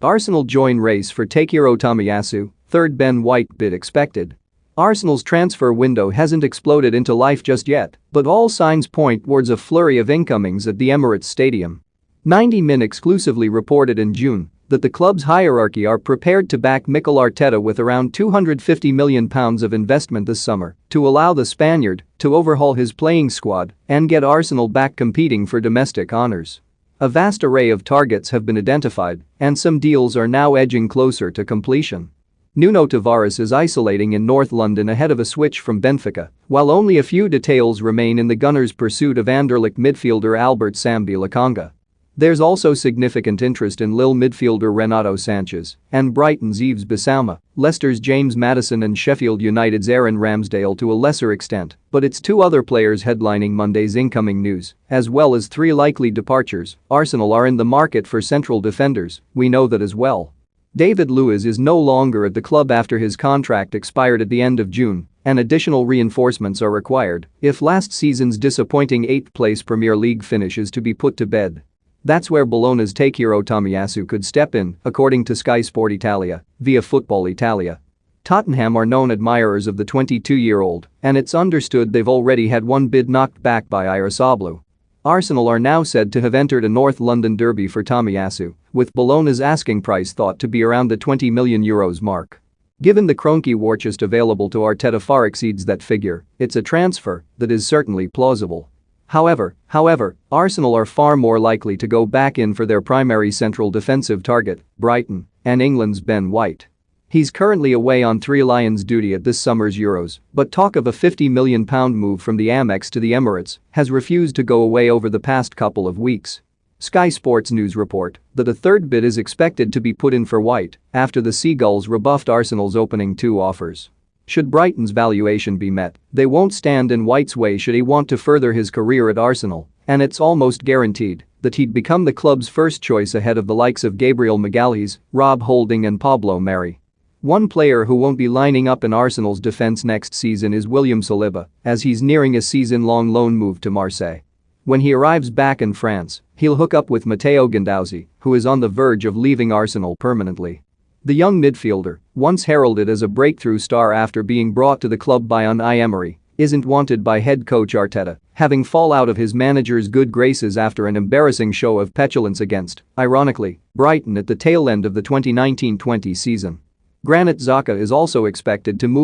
Arsenal join race for Takehiro Tomiyasu, third Ben White bid expected. Arsenal's transfer window hasn't exploded into life just yet, but all signs point towards a flurry of incomings at the Emirates Stadium. 90 Min exclusively reported in June that the club's hierarchy are prepared to back Mikel Arteta with around £250 million of investment this summer to allow the Spaniard to overhaul his playing squad and get Arsenal back competing for domestic honours. A vast array of targets have been identified, and some deals are now edging closer to completion. Nuno Tavares is isolating in North London ahead of a switch from Benfica, while only a few details remain in the Gunners' pursuit of Anderlecht midfielder Albert Sambi Lokonga. There's also significant interest in Lille midfielder Renato Sanchez and Brighton's Yves Bissouma, Leicester's James Maddison and Sheffield United's Aaron Ramsdale to a lesser extent, but it's two other players headlining Monday's incoming news, as well as three likely departures. Arsenal are in the market for central defenders, we know that as well. David Luiz is no longer at the club after his contract expired at the end of June, and additional reinforcements are required if last season's disappointing 8th-place Premier League finish is to be put to bed. That's where Bologna's Takehiro Tomiyasu could step in, according to Sky Sport Italia, via Football Italia. Tottenham are known admirers of the 22-year-old, and it's understood they've already had one bid knocked back by Oyarzabal. Arsenal are now said to have entered a North London derby for Tomiyasu, with Bologna's asking price thought to be around the €20 million mark. Given the Kroenke war chest available to Arteta far exceeds that figure, it's a transfer that is certainly plausible. However, Arsenal are far more likely to go back in for their primary central defensive target, Brighton, and England's Ben White. He's currently away on Three Lions duty at this summer's Euros, but talk of a £50 million move from the Amex to the Emirates has refused to go away over the past couple of weeks. Sky Sports News report that a third bid is expected to be put in for White after the Seagulls rebuffed Arsenal's opening two offers. Should Brighton's valuation be met, they won't stand in White's way should he want to further his career at Arsenal, and it's almost guaranteed that he'd become the club's first choice ahead of the likes of Gabriel Magalhaes, Rob Holding and Pablo Mari. One player who won't be lining up in Arsenal's defense next season is William Saliba, as he's nearing a season-long loan move to Marseille. When he arrives back in France, he'll hook up with Matteo Guendouzi, who is on the verge of leaving Arsenal permanently. The young midfielder, once heralded as a breakthrough star after being brought to the club by Unai Emery, isn't wanted by head coach Arteta, having fall out of his manager's good graces after an embarrassing show of petulance against, ironically, Brighton at the tail end of the 2019-20 season. Granit Xhaka is also expected to move